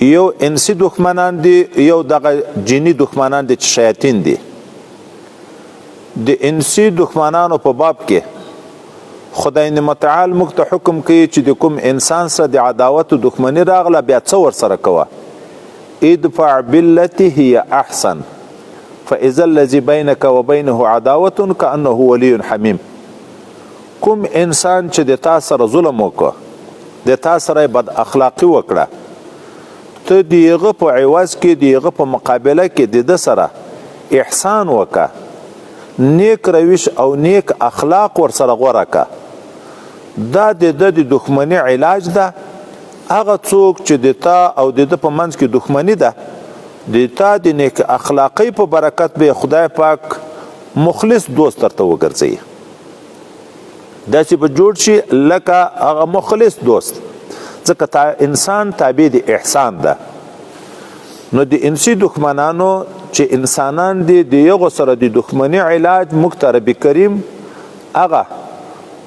یو انسی دښمنان دي، یو دغه جنی دښمنان دي چې شیاطین دي. د انسی دښمنانو په باب کې خدای متعال موږ ته حکم کوي چې د کوم انسان سره د عداوت او دښمنی راغله بیا څه ورسره کوه؟ ادفع بالتي هي احسن فاذا الذي بينك وبينه عداوه كانه ولي حميم. کوم انسان چې د تا سره ظلم وکړه، د تا سره بد اخلاقی وکړه، ته دیغه په عوض کې دیغه په مقابله کې د ده سره احسان وکړه، نیک روش او نیک اخلاق ورسره غوره که. دا د ده د دښمني علاج ده. هغه څوک چې د تا او د ده په منځ کې دښمني ده، د تا د نیک اخلاقی په برکت به خدای پاک مخلص دوست درته وګرځوي. داسې به جوړ شي لکه هغه مخلص دوست، ځکه انسان تابع د احسان ده. نو د انسی دښمنانو چې انسانان دي د یغو سره د دښمنی علاج موږ ته رب کریم هغه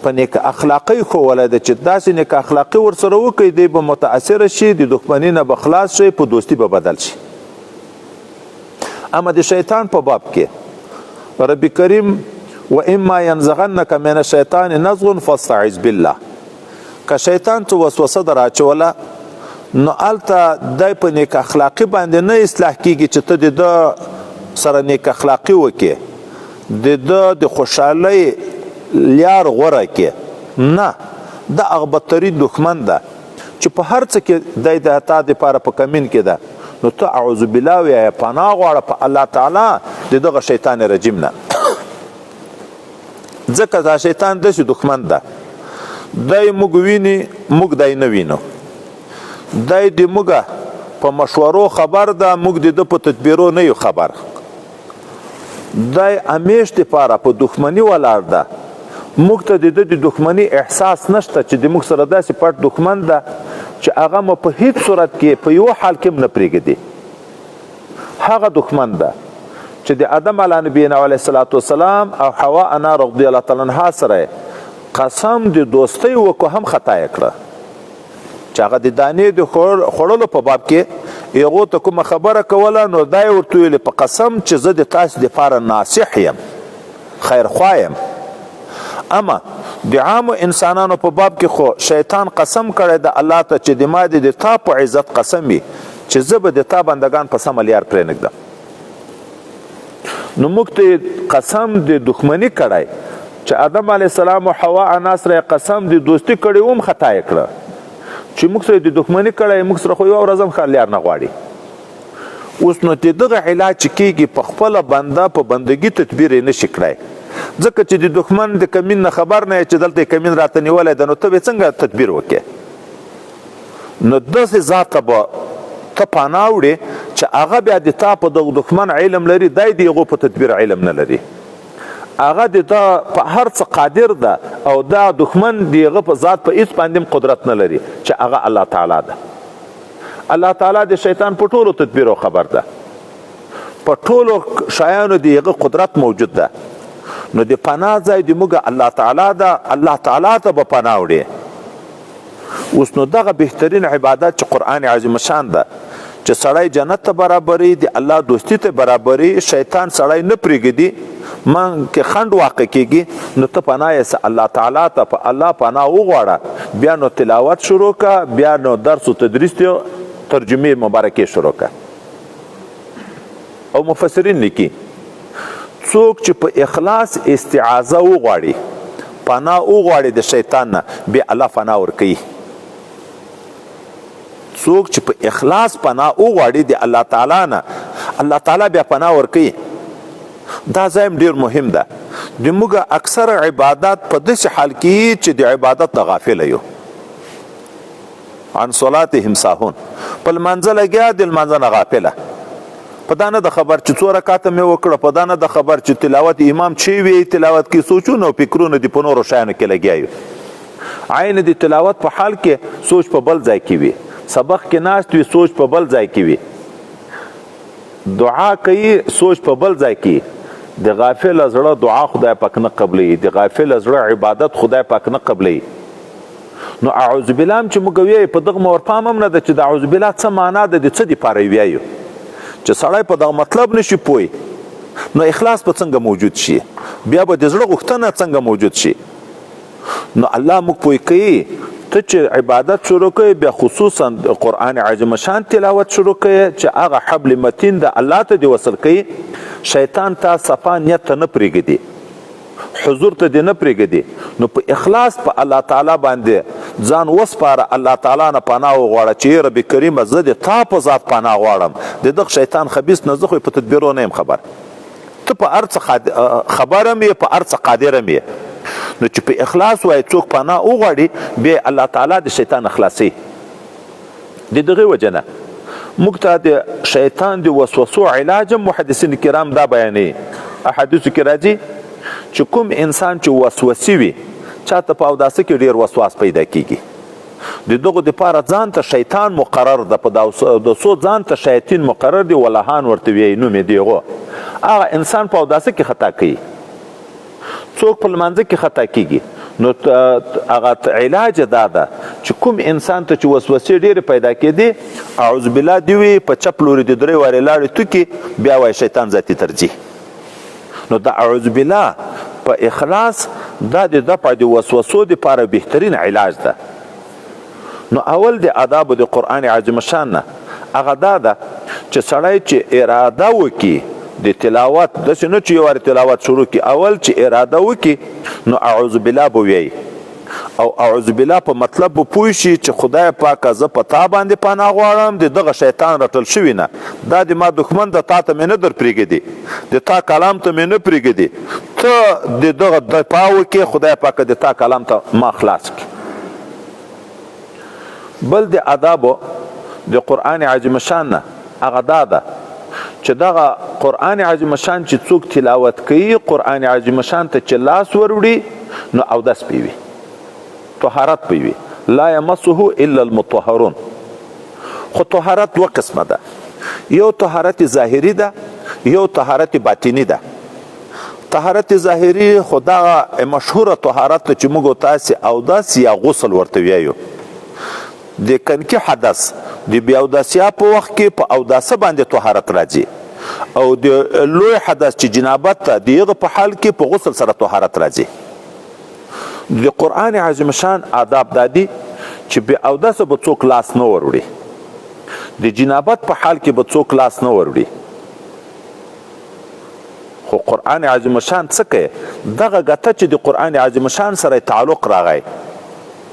په نیک اخلاقی ښوولی ده چې داسې نیک اخلاقی ورسره وکړي دی به متاثره شي، د دښمني نه به خلاص شي، په دوستي به بدل شي. اما د شیطان په باب کې رب کریم و اما ینزغنک من الشیطان نزغ فاستعذ بالله، که شیطان ته وسوسه در اچوله نو هلته دی په نیک اخلاقي باندې نه اصلاح کیږي چې ته د ده سره نیک اخلاقي وکړې، د ده د خوشحالۍ لیار غوره کړې. نه، دا هغه بدترین دښمن ده چې په هر څه کې دی د تا دپاره په کمین کې ده. نو ته اعوذ بالله وایه، پناه غواړه په الله تعالی د دغه شیطان رجیم نه، ځکه دا شیطان داسې دښمن ده. دی موږ ویني، موږ دی نه وینو. دی د موږ په مشورو خبر ده، موږ د ده په تدبیرو نه یو خبر. دی همیش دپاره په دښمني ولاړ ده. موږ ته د ده د دښمني احساس نشته چې د موږ سره داسې پټ دښمن ده چې هغه مو په هیڅ صورت کې په یو حال کې هم نه پرېږدي. هغه دښمن ده چې د آدم علی نبینا علیه الصلاة والسلام او حوا انا رضی الله تعالی عنها سره قسم د دوستۍ وکړو هم خطا یې کړه، چې هغه د دانې د خوړلو په باب کې هغو ته کومه خبره کوله، نو دا یې ورته ویلې په قسم چې زه د تاسې دپاره ناصح یم، خیرخوا یم. اما د عامو انسانانو په باب کې خو شیطان قسم کړی د الله ته چې د ما د تا په عزت قسم وي چې زه به د تا بندگان په سمه لیار پرېنږدم. نو موږ ته قسم د دښمني کړی چې آدم علیه السلام او حوا انا سره قسم د دوستي کړی هم خطا یې کړه، چې موږ سره د دښمني کړی، موږ سره خو یوه ورځ هم ښه لیار نه غواړي. اوس نو د دغه علاج چې کېږي په خپله بنده په بندګي تدبیر یې نشي کړی، ځکه چې د دښمن د کمین نه خبر نه یې چې دلته یې کمین راته نیولی ده، نو ته به څنګه تدبیر وکړې؟ نو داسې ذات ته به ته پناه وړې چې هغه بیا د تا په دغه دښمن علم لري، دی د هغو په تدبیر علم نه لري. هغه د تا په هر څه قادر ده او دا دښمن د هغه په ذات په هیڅ باندې هم قدرت نه لري چې هغه الله تعالی ده. الله تعالی د شیطان په ټولو تدبیرو خبر ده، په ټولو شیانو د هغه قدرت موجود ده. نو د پناه ځای د موږ الله تعالی ده، الله تعالی ته به پناه وړې. اوس نو دغه بهترین عبادت چې قرآن عظیم شان ده چې سړی جنت ته برابري، د الله دوستی ته برابري، شیطان سړی نه پرېږدي، من کې خنډ واقع کېږي. نو ته پناه یې الله تعالی ته په الله پناه وغواړه، بیا نو تلاوت شروع که، بیا نو درس و تدریس ته ترجمه مبارکې شروع که. او مفسرین لیکي څوک چې په اخلاص استعاذه وغواړي، پناه وغواړي د شیطان نه، بیا الله پناه ورکوي. څوک چې په اخلاص پناه وغواړي د الله تعالی نه، الله تعالی بیا پناه ورکوي. دا ځای ډیر مهم ده. د موږ اکثر عبادت په داسې حال کې چې د عبادت نه غافله یو، عن صلاتهم ساهون، په لمانځه لګیا د لمانځه نه غافله، په دا نه د خبر چې څو رکاته مې وکړه، په دا نه د خبر چې تلاوت امام چې وی تلاوت کې سوچونه او فکرونه دي په نورو شیانو کې لګیا یو. عین د تلاوت په حال کې سوچ په بل ځای کې وي، سبق کې ناست وي سوچ په بل ځای کې وي، دعا کوي سوچ په بل ځای کې. د غافل زړه دعا خدای پاک نه قبلوي، د غافل زړه عبادت خدای پاک نه قبلوي. نو اعوذ بالله چې موږ وایو په دغه مور پام هم نه ده چې د اعوذ بالله څه معنا ده، د څه دپاره وایو. چې سړی په دغه مطلب نشي پوی نو اخلاص به څنګه موجود شي، بیا به د زړه غوښتنه څنګه موجود شي. نو الله موږ پوی کوي ته چې عبادت شروع کوي بیا خصوصا قرآن عظیم شان تلاوت شروع کوي چې هغه حبل متین د الله ته دی وصل کوي، شیطان تا صفا نیت ته نه پرېږدي، حضور ته دې نه پرېږدي. نو په اخلاص په الله تعالی باندې ځان وسپاره، الله تعالی نه پناه وغواړه چې رب کریمه زه د تا په ذات پناه غواړم، د دغه شیطان خبیث نه زه خو په تدبیرو نه یم خبر، ته په هر څه خبر هم یې، په هر څه قادر هم یې. نو چې په اخلاص وای څوک پناه وغواړي بیا الله تعالی د شیطان اخلاصي. د دغه وجه نه موږ ته د شیطان د وسوسو علاج محدثین کرام دا بیانوي. احادیثو کې راځي چې کوم انسان چې وسوسې وي، چاته په اوداسه کې ډیر وسواس پیدا کیږي، د دغه دپاره ځان ته شیطان مقرر ده، په اوداسو ځان ته شیطان مقرر دی، ولهان ورته وایي نوم یې دیغو. هغه انسان په اوداسه کې خطا کوي، څوک په لمانځه کې خطا کیږي. نو هغه علاج دا ده چې کوم انسان ته چې وسوسې ډېرې پیدا کېدي، اعوذ بالله دی وي، په چپ لوري د درې وارې لاړې توکي، بیا وایي شیطان ذاتي ترجیح. نو دا اعوذ بالله په اخلاص دا د دفع د وسوسو دپاره بهترین علاج ده. نو اول د آدابو د قرآن عظیم شان نه هغه دا ده چې سړی چې اراده وکړي د تلاوت، داسې نه چې یو وارې تلاوت شروع کړي، اول چې اراده وکړي نو اعوذ بالله به وایي، او اعوذ بالله په مطلب به پوه شي چې خدای پاکه زه په تا باندې پناه غواړم د دغه شیطان رټل شوي نه، دا د ما دښمن د تا ته مې نه در پرېږدي، د تا کلام ته مې نه پرېږدي، ته د دغه دفاع وکړې، خدای پاکه د تا کلام ته ما خلاص کړي. بل د آدابو د قرآن عظیم شان نه هغه دا ده چې دغه قرآن عظیم شان چې څوک تلاوت کوي، قرآن عظیم شان ته چې لاس وروړي نو اودس پې وي، طهارت پې وي، لا یمسه الا المطهرون. خو طهارت دوه قسمه ده، یو طهارت ظاهري ده، یو طهارت باطني ده. طهارت ظاهري خو دغه مشهوره طهارت چې موږ تاسې اودس یا غسل ورته وایو. د کنکي حدث د بیا اوداسیا په وخت کې په اوداسه باندې طهارت راځي، او د لوی حدث چې جنابت ته دغه په حال کې په غسل سره طهارت راځي. د قرآن عظیم شان آداب دادي چې بیا اوداسه به څوک لاس نه وروړي، د جنابت په حال کې به څوک لاس نه وروړي. خو قرآن عظیم شان څه کوي؟ دغه ګټه چې د قرآن عظیم شان سره تعلق راغی،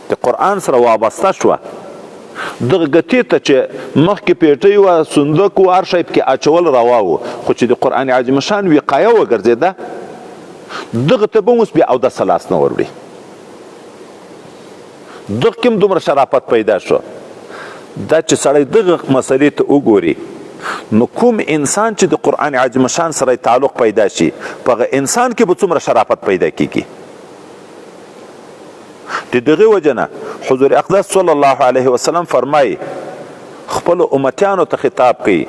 د قرآن سره وابسته شوه، دغه ګټې ته چې مخکې پیټۍ وه، صندوق و، هر شی پکې اچول روا و، خو چې د قرآن عظیم شان وقایه وګرځېده، دغه ته به اوس بیا اودسه لاس نه وروړي. دغه کې هم دومره شرافت پیدا شو. دا چې سړی دغه مسلې ته وګوري نو کوم انسان چې د قرآن عظیم شان سره تعلق پیدا شي، په هغه انسان کې به څومره شرافت پیدا کیږي. د دغه وجه نه حضور اقدس صلی الله علیه وسلم فرمایي، خپل امتیانو ته خطاب کوي،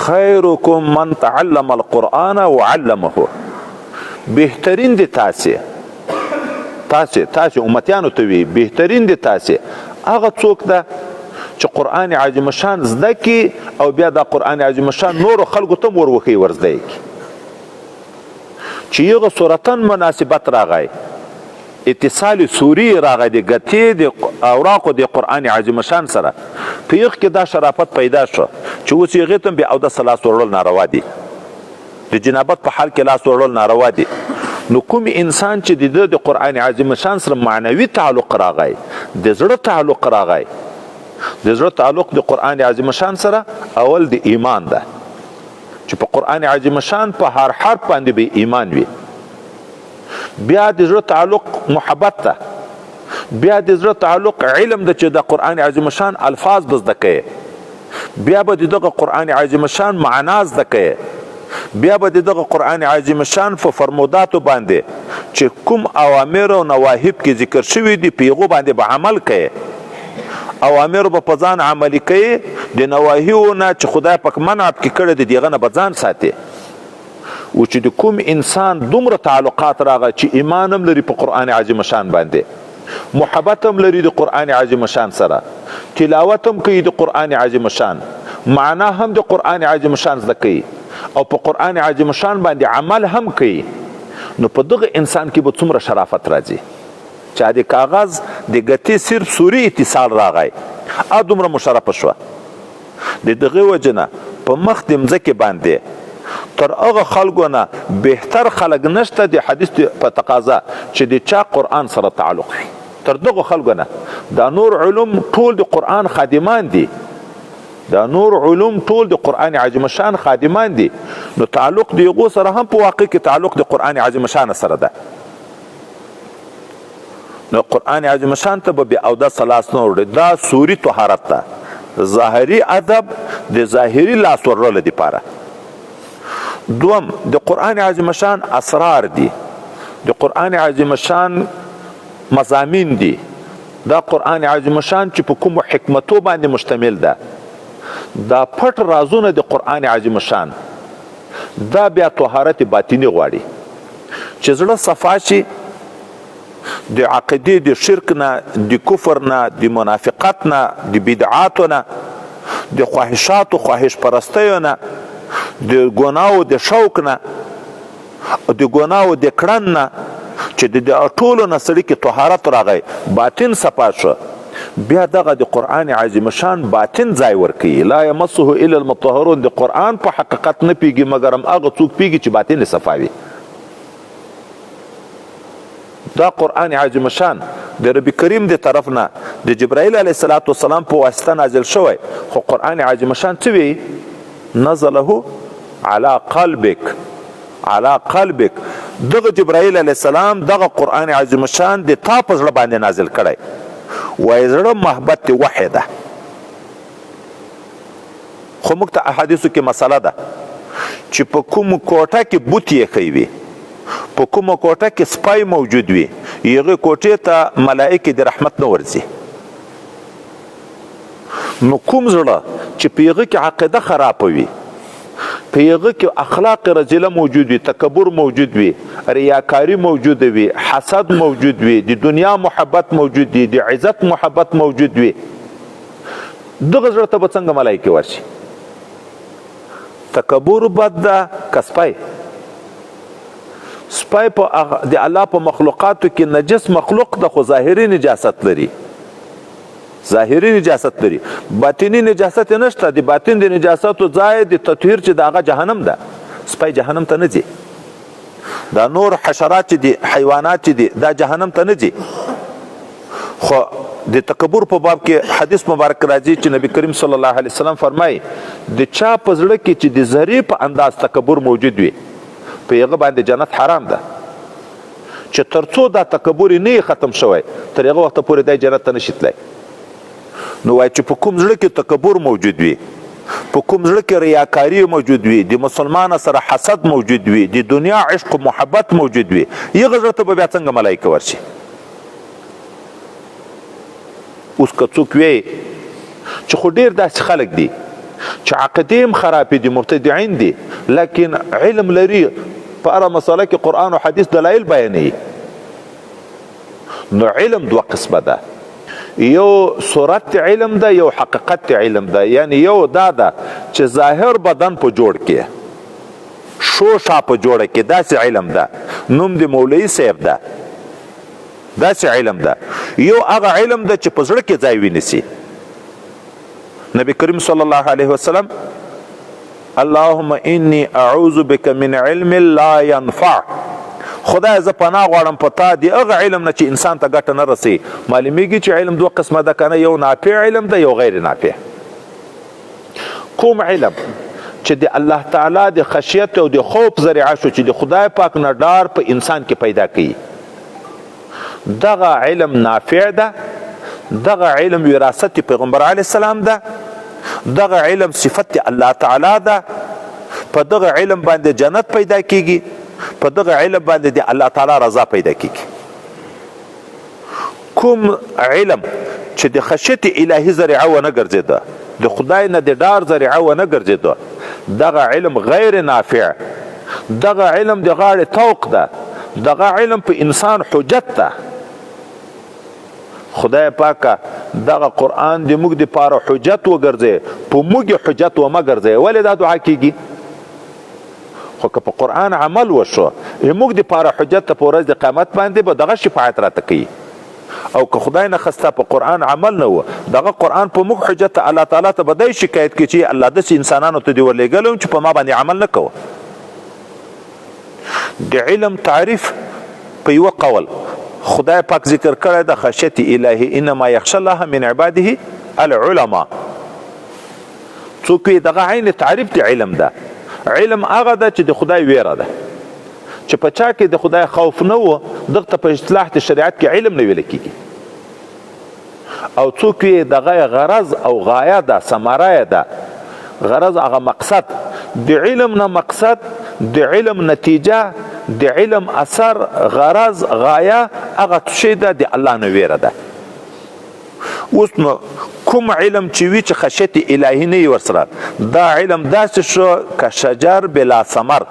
خیرکم من تعلم القرآن وعلمه. بهترین دی تاسې امتیانو ته وي، بهترین دی تاسې هغه څوک ده چې قرآن عظیم شان زده کی او بیا دا قرآن عظیم شان نورو خلکو ته ور وښیي، ور زده کی، چې یغه صورتن مناسبت راغی، اتصال سوری راغی د ګټې د اوراقو د قرآن عظیم شان سره، په یغ کې دا شرافت پیدا شو چې اوس یغې ته بیا اودس لاس وړل ناروا دي، د جنابت په حال کې لاس وړل ناروا دي. نو کوم انسان چې د قرآن عظیم شان سره معنوي تعلق راغی، د زړه تعلق راغی، د زړه تعلق د قرآن عظیم شان سره اول د ایمان ده، چې په قرآن عظیم شان په هر حرف باندې به ایمان وي. بیا د زړه تعلق محبت ده، بیا د زړه تعلق علم ده چې د قرآن عظیم شان الفاظ به زده کوي، بیا به دغه قرآن عظیم شان معنا زده کوي، بیا به دغه قرآن عظیم شان په فرموداتو باندې چې کوم اوامر او نواهی کې ذکر شوي دي په هغو باندې به عمل کوي. اوامر به په ځان عملي کوي، د نواهیو نه چې خدای پاک منع پکې کړی دی دغه نه به ځان ساتي. و چې د کوم انسان دومره تعلقات راغی چې ایمان هم لري په قرآن عظیم شان باندې، محبت هم لري د قرآن عظیم شان سره، تلاوت هم کوي د قرآن عظیم شان، معنا هم د قرآن عظیم شان زده کوي او په قرآن عظیم شان باندې عمل هم کوي، نو په دغه انسان کې به څومره شرافت راځي چې د کاغذ د ګټې صرف سوري اتصال راغی او دومره مشرفه شوه. د دغه وجه نه په مخ د مځکې باندې تر هغه خلکو نه بهتر خلک نشته د حدیث په تقاضا چې د چا قرآن سره تعلق وي. تر دغه خلکو نه دا نور علوم ټول د قرآن خادمان دي، دا نور علوم ټول د قرآن عظیم شان خادمان دي، نو تعلق د هغو سره هم په واقع کې تعلق د قرآن عظیم شان سره ده. نو قرآن عظیم شان ته به بیا اودس لاس نه وړي، دا سوري طهارت ده، ظاهري ادب د ظاهري لاس وړلو دپاره. دوم د قرآن عظیم شان اسرار دي، د قرآن عظیم شان مضامین دي، دا قرآن عظیم شان چې په کومو حکمتو باندې مشتمل ده، دا پټ رازونه د قرآن عظیم شان، دا بیا طهارت باطنی غواړي چې زړه صفا شي د عقیدې د شرک نه، د کفر نه، د منافقت نه، د بدعاتو نه، د خواهشاتو خواهش پرستیو نه، د ګناو د شوق نه، د ګناو د کړن نه، چې د ټولو نه سړي کې طهارت راغی، باطن صفا شو، بیا دغه د قرآن عظیم شان باطن ځای ورکوي. لا یمسه الا المطهرون، د قرآن په حقیقت نه پیږي مګر هم هغه څوک پیږي چې باطن یې صفا وي. دا قرآن عظیم شان د رب کریم د طرف نه د جبرائیل علیه السلام په واسطه نازل شوی، خو قرآن عظیم شان څه وی؟ نزله علی قلبک، علی قلبک. دغه جبرائیل علیه السلام دغه قرآن عظیم شان د تا په زړه باندې نازل کړی، وای زړه محبت وحی ده. خو موږ ته احادیثو کې مسله ده چې په کوم کوټه کې بوت یې وي، په کومه کوټه کې سپای موجود وي، هغه کوټې ته ملائکه د رحمت نه ورځي. نو کوم زړه چې په هغه کې عقیده خراب وي، په هغه کې اخلاق رذیله موجود وي، تکبر موجود وي، ریاکاری موجود وي، حسد موجود وي، د دنیا محبت موجود وي، د عزت محبت موجود وي، دغه زړه ته به څنګه ملائکه ورشي؟ تکبر بد ده که سپای؟ سپای په د الله په مخلوقاتو کې نجس مخلوق ده، خو ظاهري نجاست لري، ظاهري نجاست لري، باطنی نجاست نشته. د باطن د نجاستو ځای د تطهیر چې دغه جهنم ده، سپای جهنم ته نه ځي. دا نور حشرات چې دي، حیوانات چې دي، دا جهنم ته نه ځي. خو د تکبر په باب کې حدیث مبارک راځي چې نبی کریم صلی الله علیه وسلم فرمایي د چا په زړه کې چې د ذرې په انداز تکبر موجود وي، په هغه باندې جنت حرام ده. چې ترڅو دا تکبر نه ختم شوی، تر هغه وخت پورې د جنت ته نشي تللی. نو وای چې په کوم زړه کې تکبر موجود وي، په کوم زړه کې ریاکاری موجود وي، د مسلمان سره حسد موجود وي، د دنیا عشق و محبت موجود وي، هغه زړه ته به بیا څنګه ملائکه ورشي؟ اوس که څوک وی چې خو ډېر داسې خلک دي چې عقیدې هم خرابې دي، مبتدعین دي، لیکن علم لري، په هره مسله کې قرآن او حدیث دلایل بیانوي. نو علم دوه قسمه ده، یو صورت علم ده، یو حقیقت علم ده. یعنی یو دا ده چې ظاهر بدن په جوړ کې، شوشا په جوړه کې، داسې علم ده، نوم د مولوی صاحب ده، داسې علم ده. یو هغه علم ده چې په زړه کې ځای ونیسي. نبی کریم صلی الله علیه وسلم اللهم انی اعوذ بک من علم لا ينفع، خدای زه پناه غواړم په تا د هغه علم نه چې انسان ته ګټه نه رسي. معلومیږي چې علم دوه قسمه ده کنه، یو نافع علم ده، یو غیر نافع. کوم علم چې د الله تعالی د خشیت او د خوف ذریعه شو، چې د خدای پاک نه ډار په انسان کې پیدا کوي، دغه علم نافع ده، دغه علم وراثت پیغمبر علیه السلام ده، دغه علم صفت الله تعالی ده، په دغه علم باندې جنت پیدا کیږي، په دغه علم باندې د الله تعالی رضا پیدا کیږي. کوم علم چې د خشیت الهی ذریعه ونه ګرځیده، د خدای نه د ډار ذریعه ونه ګرځیده، دغه علم غیر نافع، دغه علم د غاړې طوق ده، دغه علم په انسان حجت ده. خدای پاکه دغه قرآن د موږ دپاره حجت وګرځې په موږ یې حجت ومه ګرځې ولې دا دعا کیږي خو که په قرآن عمل وشو موږ دپاره حجت ته په ورځ د قیامت باندې به دغه شفاعت راته کوي او که خدای نه خسته په قرآن عمل نه و دغه قرآن په موږ حجت ته الله تعالی ته به دی شکایت کوي چې الله داسې انسانانو ته دې ورلېږلی چې په ما باندې عمل نه کوه د علم تعریف په یوه قول خدای پاک ذکر کړی د خشیت الهی انما یخشى الله من عباده العلماء څوک دغه عین تعریف د علم ده علم هغه ده چې د خدای ویره ده چې په چا کې د خدای خوف نه و دغه ته په اصطلاح د شریعت کې علم نه ویل کېږي او څوک دغه غرض او غایه ده ثمره ده غرض هغه مقصد د علم نه مقصد د علم نتیجه د علم اثر غرض غایه هغه شی ده د الله نه ویره ده اوس نو کوم علم چې وي چې خشیت الهي نه وي ورسره دا علم داسې شو که شجر بلا ثمر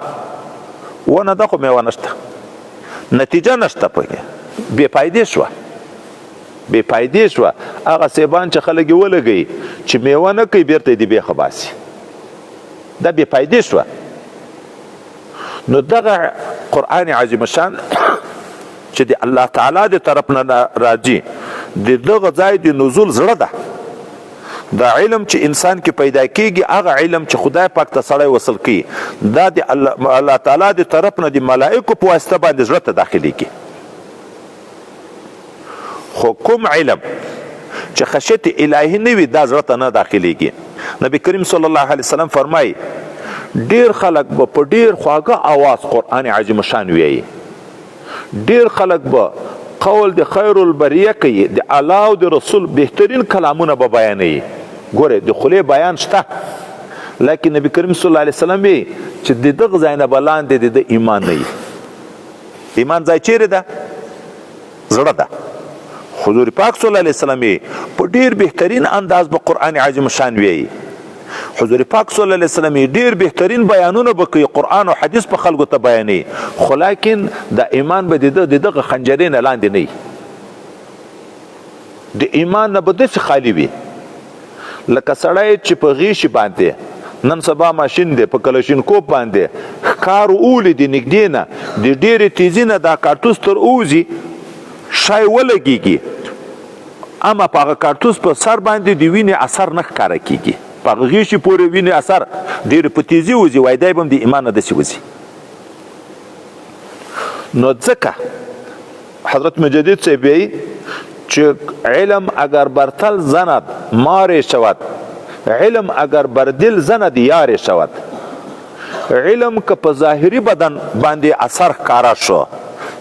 ونه ده خو میوه نشته نتیجه نشته پکې بې فایدې شوه بې فایدې شوه هغه سیبان چې خلک یې ولګوي چې میوه نه کوي بیرته یې د بیخه باسي دا بې فایدې شوه نو دغه قرآن عظیم شان چې د الله تعالی د طرف نه راځي د دغه ځای د نزول زړه ده دا علم چې انسان کې پیدا کیږي هغه علم چې خدای پاک ته سړی وصل کوي دا د الله تعالی د طرف نه د ملائکو په واسطه باندې زړه ته داخليږي خو کوم علم چې خشیت الهي نه وي دا زړه ته نه داخليږي نبی کریم صلی الله علیه وسلم فرمایي ډیر خلک به په ډیر خواږه आवाज قرآن عظیم شان وایي ډیر خلک به قول د خیر البریه کوي د الله او د رسول بهترین کلامونه به بیانوي ګوره د خولې بیان شته لیکن نبی کریم صلی الله علیه وسلم وی چې د دغه ځای نه به لاندې د ایمان نه وي ایمان ځای چیرې ده زړه ده حضور پاک صلی الله علیه وسلم په ډیر بهترین انداز به قرآن عظیم شان وایي حضور پاک صلی الله علیه وسلم ډیر بهترین بیانونه به کوي قرآن او حدیث په خلکو ته بیانوي خو لیکن د ایمان به دغه خنجرې نه لاندې نه وي د ایمان نه به داسې خالي وي لکه سړی چې په غیشي باندې نن سبا ماشین دی په کلشینکوپ باندې ښکار اولی د نږدې نه د ډېرې تیزي نه دا کارتوس تر اوځي شای ولګېږي اما په هغه کارتوس په سر باندې د وینې اثر نه ښکاره کېږي په هغه غیشي پورې وینې اثر ډېر په تیزي وځي وای دی به هم د ایمان نه داسې وځي نو ځکه حضرت مجدد صاحب وایي چې علم اگر برتل زند مار شود علم اگر بردل زند یار شود علم که په ظاهري بدن باندې اثر ښکاره شو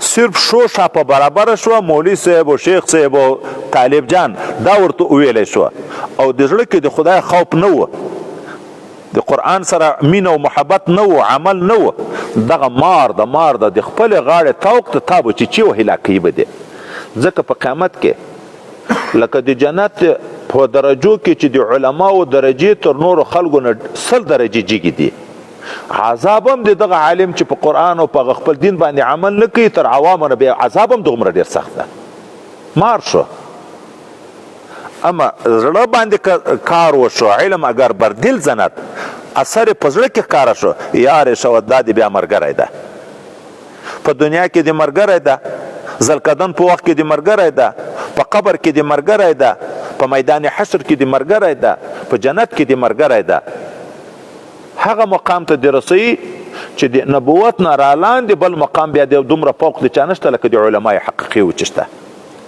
صرف شو شاپه برابر شو مولوی صاحب او شیخ صاحب او طالب جان دا ورته ویلی شو او د زړه کې د خدای خوف نه و د قرآن سره مینه او محبت نه و عمل نه و دغه مار د خپلې غاړې توق ته تابو چې وهلا کوي به دی ځکه په قیامت کې لکه د جنت په درجو کې چې د علماو درجې تر نورو خلکو نه 100 درجې جګې دي عذاب هم د دغه عالم چې په قرآن او په خپل دین باندې عمل نه کوي تر عوامو نه بیا عذاب هم دومره ډېر سخت ده مار شو اما زړه باندې کار وشو علم اگر بردل زند اثر په زړه کې ښکاره شو یار شو دا د بیا مرګری ده په دنیا کې د مرګری ده زلکدن په وخت کې د مرګری ده په قبر کې د مرګری ده په میدان حشر کې د مرګری ده په جنت کې د مرګری ده هغه مقام ته د رسي چې د نبوت نه رالاندې بل مقام بیا د دومره فوق د چا نشته لکه د علمای حقیقي وچشته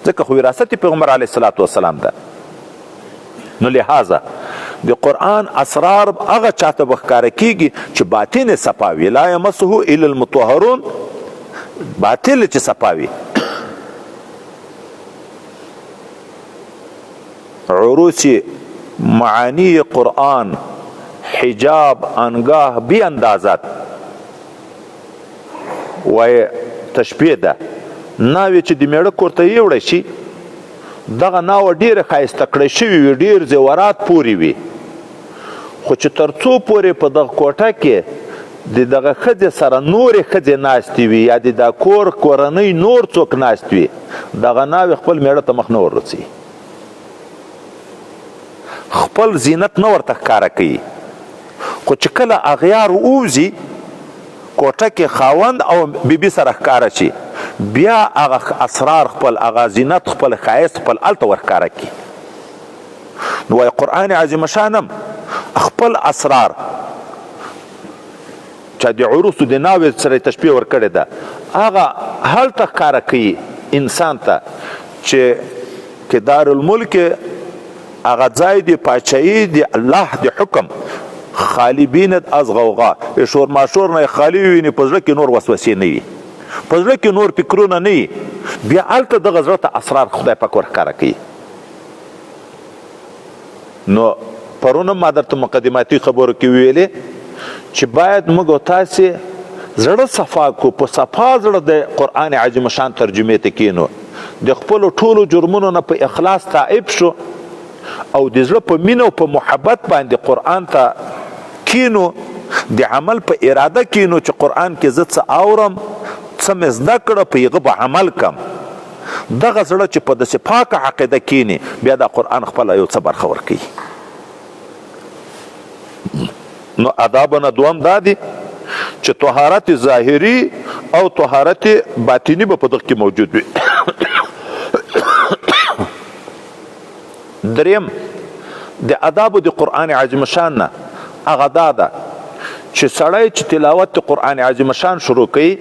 ځکه خو وراثت پیغمبر علیه الصلاة والسلام ده نو لہذا د قرآن اسرار هغه چاته به ښکاره کیږي چې باطن صفاوي لا یمسه الا المطهرون باطل چې صفاوي عروس معانی قرآن حجاب انگاه بی اندازت وای تشبیه ده ناوی چې د میړه کور ته یوړی شي دغه ناوه ډیره ښایسته کړی شوي وي ډیر زیورات پورې وي خو چې تر څو پورې په دغه کوټه کې د دغه ښځې سره نورې ښځې ناستې وي یا د دا کورنۍ نور څوک ناست وي، دغه ناوې خپل میړه ته مخ نه وررسوي، خپل زینت نه ورته ښکاره کوي. خو چې کله اغیار ووځي کوټه کې خاوند او بیبي سره ښکاره شي، بیا هغه اسرار خپل، هغه زینت خپل، ښایست خپل هلته ورښکاره کړي. نو وایي قرآن عظیم شان هم خپل اسرار چا د عروسو د ناوې سره تشبیه ورکړې ده، هغه هلته ښکاره کوي انسان ته چې دارالملک هغه ځای د پاچاهي د الله د حکم خالی بینت از غوغا، شور ماشور نه خالی ویني، په زړه کې نور وسوسې نه وي، په زړه کې نور فکرونه نه وي، بیا هلته دغه زړه ته اسرار خدای پاک ورښکاره کوي. نو پرونه ما درته مقدماتي خبرو کې ویلې چې باید موږ او تاسې زړه صفا کو، په صفا زړه د قرآن عظیم شان ترجمې ته کینو، د خپلو ټولو جرمونو نه په اخلاص تائب شو او د زړه په مینه او په محبت باندې قرآن ته کینو، د عمل په اراده کینو چې قرآن کې زه څه اورم، څه مې زده کړه، په هغه به عمل کم. دغه زړه چې په داسې پاکه عقیده کیني، بیا د قرآن خپله یو څه برخه ورکوي. نو آدابونه دوم دا دي چې طهارت ظاهري او طهارت باطنی به په دغه کې موجود وي. دریم د آدابو د قرآن عظیم شان نه هغه دا ده چې سړی چې تلاوت د قرآن عظیم شان شروع کوي،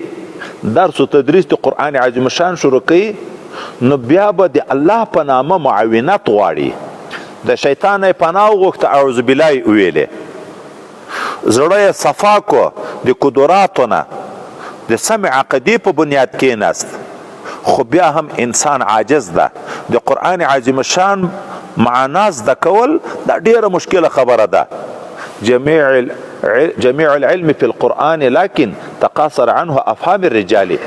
درس و تدریس د قرآن عظیم شان شروع کوي، نو بیا به د الله په نامه معاونت غواړي، د شیطان یې پناه وغوښته، اعوذ بالله یې وویلې، زړه یې صفا کو د قدراتو نه، د سمع عقیدې په بنیاد کېناست، خو بیا هم انسان عاجز ده. د قرآن عظیم شان معنا زده کول دا ډیره مشکله خبره ده. جميع العلم في القرآن لكن تقاصر عنه افهام الرجال،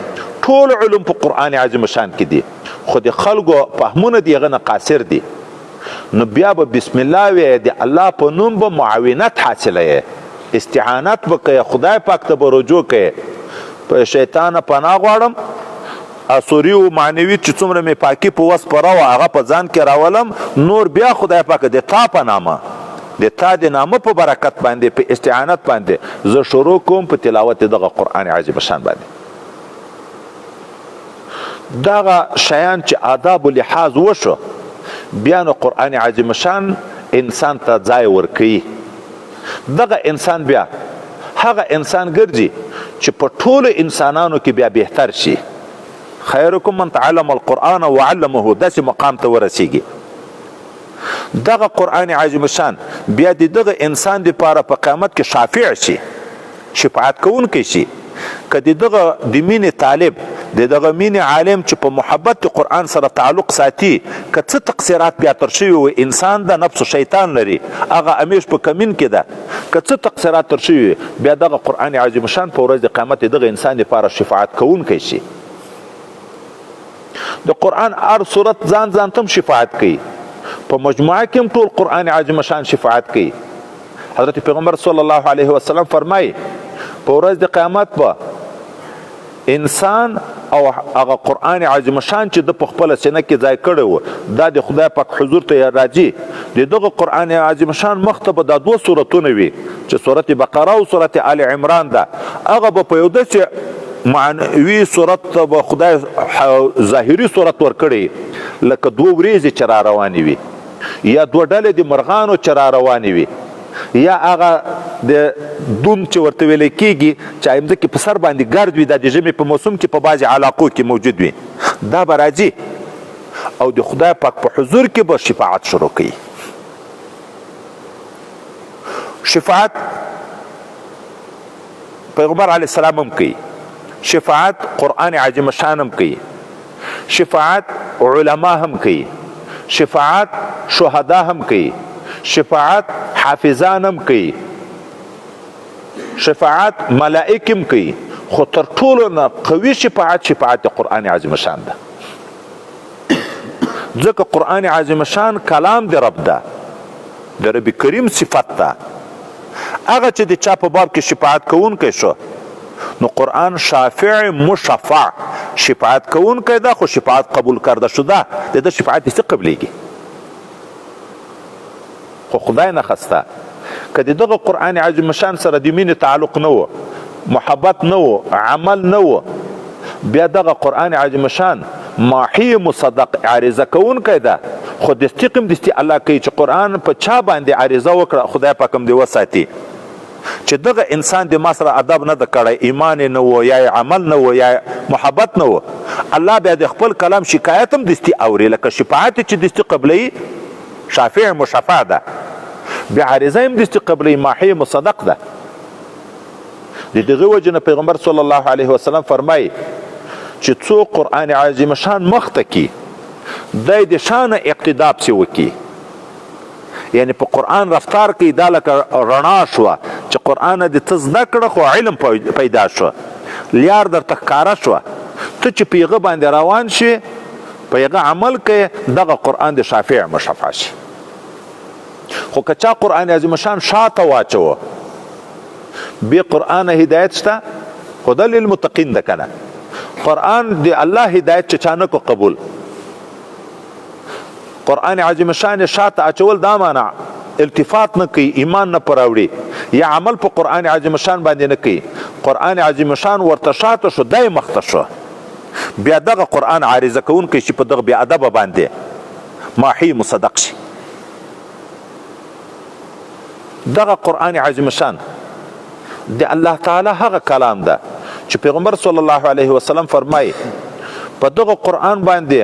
ټول علوم په قرآن عظیم شان کې دي، خو د خلکو فهمونه د هغه نه قاصر دي. نو بیا به بسم الله وی، د الله په نوم به معاونت حاصله، استعانت به کوي، خدای پاک ته به رجوع کوي، په شیطان پناه غواړم، اسوری او معنوي چې څومره مې پاکي په وس پره و هغه په ځان کې راولم، نور بیا خدای پاک د تا په نامه، د تا د نامه په برکت باندې، په استعانت باندې زه شروع کوم په تلاوت دغه قرآن عظیم شان باندې. دغه شیان چې آداب و لحاظ وشو، بیا نو قرآن عظیم شان انسان ته ځای ورکوي. دغه انسان بیا هغه انسان ګرځي چې په ټولو انسانانو کې بیا بهتر شي. خیرکم من تعلم القرآن وعلمه، داسې مقام ته ورسیږي. دغه قرآن عظیم شان بیا د دغه انسان دپاره په قیامت کې شافع شي، شفاعت کوونکی شي. که دغه د مینې طالب، دغه مینې عالم چې په محبت د قرآن سره تعلق ساتي، که څه تقصیرات بیا تر شوي و، انسان د نفس و شیطان لري، هغه همیش په کمین کې ده، که څه تقصیرات تر شوي، بیا دغه قرآن عظیم شان په ورځ د قیامت دغه انسان دپاره شفاعت کوونکی شي. د قرآن هر صورت ځان ځان تم شفاعت کوي، په مجموعه کې هم ټول قرآن عظیم شان شفاعت کوي. حضرت پیغمبر صلی الله علیه وسلم فرمایي په ورځ د قیامت به انسان او هغه قرآن عظیم شان چې د په خپله سینه کې ځای کړی و، دا د خدای پاک حضور ته راځي، د دغه قرآن عظیم شان مخ ته به دا دوه صورتونه وي چې صورت بقره او صورت آل عمران ده، هغه به په یو داسې معنوي صورت ته به خدای ظاهري صورت ورکړي، لکه دوه وریځې چې را روانې وي، یا دوه ډلې د مرغانو چې را روانې وي، یا هغه د دون چې ورته ویل کېږي چې ځمکې په سر باندې ګرد وي، دا د ژمي په موسم کې په بعضې علاقو کې موجود وي، دا به راځي او د خدای پاک په حضور کې به شفاعت شروع کوي. شفاعت پیغمبر علیه السلام هم کوي، شفاعت قرآن عظیم شان هم کوي، شفاعت علما هم کوي، شفاعت شهدا هم کوي، شفاعت حافظان هم کوي، شفاعت ملائک هم کوي، خو تر ټولو نه قوي شفاعت د قرآن عظیم شان ده. ځکه قرآن عظیم شان کلام د رب ده، د رب کریم صفت ده، هغه چې د چا په باب کې شفاعت کوونکی شو نو قرآن شافع مشفع شفاعت کوونکی ده خو شفاعت قبول کرده شده د ده شفاعت یې څه قبلیږي خو خدای نه خواسته که د دغه قرآن عظیم شان سره د مینې تعلق نه و محبت نه و عمل نه و بیا دغه قرآن عظیم شان ماحی مصدق عریضه کوونکی ده خو دستی قم دستی الله کوي چې قرآن په چا باندې عریضه وکړه خدای پاک هم دې وساتي چې دغه انسان د ما سره ادب نه ده کړی ایمان نه و یا عمل نه و یا محبت نه و الله بیا د خپل کلام شکایت هم دستی اوري لکه شفاعت چې دستی قبلی شافع مشفع ده بیا عریضه هم دستی قبلی ماحی مصدق ده د دغه وجه نه پیغمبر صلی الله علیه وسلم فرمایي چې څوک قرآن عظیم شان مخته کی دی د شان اقتدا پسې وکي یعنی په قرآن رفتار کې دا لکه رڼا شوه چې قرآن دې ته زده کړه خو علم پیدا شو لیار درته ښکاره شوه ته چې په هغه باندې روان شي په هغه عمل کې دغه قرآن د شافع مشفع شي خو که چا قرآن عظیم شان شاته واچوه بی قرآن هدایت شته خدا للمتقین ده کنه قرآن دی الله هدایت چې چانه کو قبول قرآن عظیم شان شاته اچول دا معنا التفات نه کوي ایمان نه پراوړي یا عمل په قرآن عظیم شان باندې نه کوي قرآن عظیم شان ورته شاته شو دای مخته شو بیا دغه قرآن عارضه کوونکی چې په دغه بی ادب باندې ماحی مصدق شي دغه قرآن عظیم شان د الله تعالی هغه کلام ده چې پیغمبر صلی الله علیه وسلم فرمایي په دغه قرآن باندې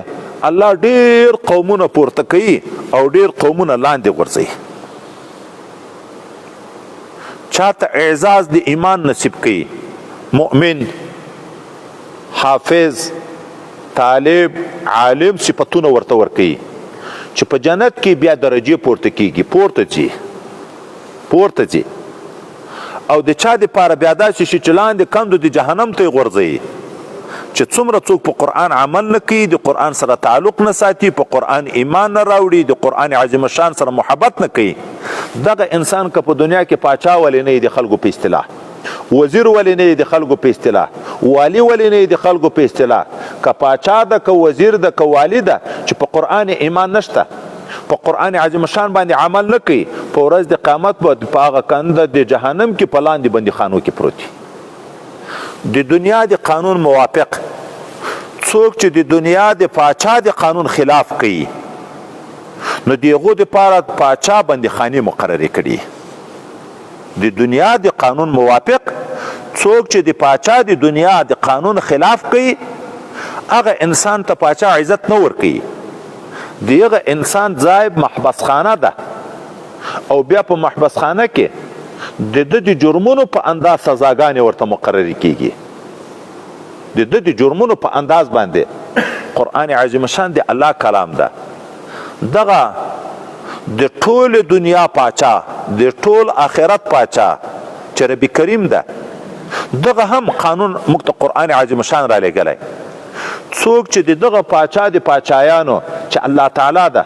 الله ډیر قومونه پورته کوي او ډیر قومونه لاندې غورځوي چاته اعزاز د ایمان نصیب کوي مؤمن حافظ طالب عالم صفتونه ورته ورکوي چې په جنت کې بیا درجې پورته کیږي پورته ځي او د چا د پاره بیا داسې شي چې لاندې کندو د جهنم ته یې غورځوي چې څومره څوک په قرآن عمل نه کوي د قرآن سره تعلق نه ساتي په قرآن ایمان نه راوړي د قرآن عظیم شان سره محبت نه کوي دغه انسان که په دنیا کې پاچا ولې نه د خلکو په اصطلاح وزیر ولې نه د خلکو په اصطلاح والی ولې نه د خلکو په اصطلاح که پاچا ده که وزیر ده که والی ده چې په قرآن ایمان نشته په قرآن عظیم شان باندې عمل نه کوي په ورځ د قیامت په هغه کنده د جهنم کې په لاندې بندیخانو کې پروت وي د دنیا د قانون موافق څوک چې د دنیا د پاچا د قانون خلاف کوي نو د هغو دپاره پاچا بندیخانې مقررې کړي د دنیا د قانون موافق څوک چې د پاچا د دنیا د قانون خلاف کوي هغه انسان ته پاچا عزت نه ورکوي دیغه انسان ځای محبس خانه ده او بیا په محبس خانه کې د جرمونو په انداز سزاګانې ورته مقررې کیږي د جرمونو په انداز باندې قرآن عظیم شان د الله کلام ده دغه د ټول دنیا پاچا د ټول آخرت پاچا چې ربي کریم ده دغه هم قانون موږ ته قرآن عظیم شان را لېږلی څوک چې دغه پاچا د پاچایانو چې الله تعالی ده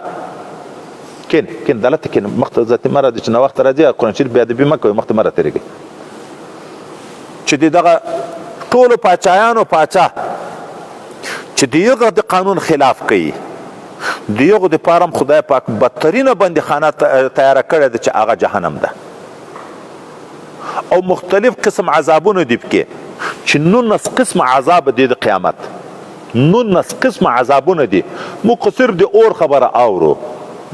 کین دلته کین مخته ذات مره د وخت راځي قرآن شریف بیا د بي مکه مخته مره ترېږي چې دغه ټول پاچایانو پاچا چې دغه د قانون خلاف کوي دغه د پارم خدای پاک بدترینه بندیخانه تیار کړی ده چې هغه جهنم ده او مختلف قسم عذابونه دي پکې چې 19 قسم عذاب دي د قیامت 19 قسم عذابونه دي مقصر د اور خبره اورو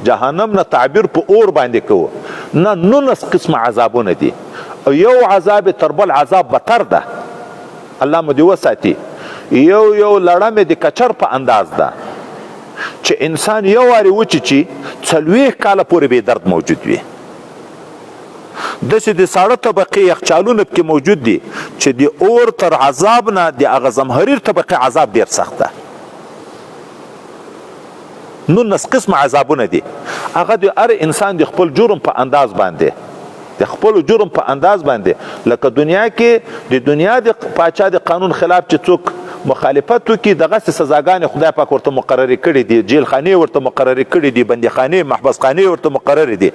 جهنم نه تعبیر په اور باندې کوو نه 19 قسم عذابونه دي او یو عذاب تر بل عذاب بتر ده الله مو دې وساتي یو لړمې د کچر په انداز ده چې انسان یو واري وچی 40 کاله پورې به درد موجود وي دسې د ساړه طبقې یخچالونه پکې موجود دي چې د اور تر عذاب نه د هغه زمهریر طبقې عذاب ډېر سخت ده 19 قسم عذابونه دي هغه د هر انسان د خپل جرم په انداز باندې لکه دنیا کې د دنیا د پاچا د قانون خلاف چې څوک مخالفت وکړي دغسې سزاګانې خدای پاک ورته مقررې کړي دي جیل خانې ورته مقررې کړي دي بندیخانې محبس خانې ورته مقررې دي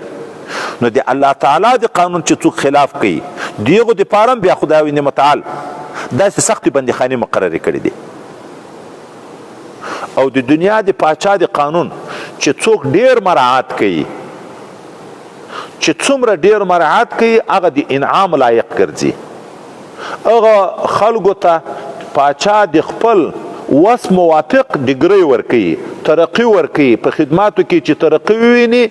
نو د الله تعالی د قانون چې څوک خلاف کوي دیغو د پاره بیا خدای متعال داسې سختې بندیخانې مقررې کړې دي. او د دنیا د پاچا د قانون چې څوک ډیر مراعات کوي، چې څومره ډیر مراعات کوي هغه د انعام لایق ګرځي. هغه خلکو ته پاچا د خپل وس موافق ډیګری ورکوي، ترقی ورکوي، په خدماتو کې چې ترقی وویني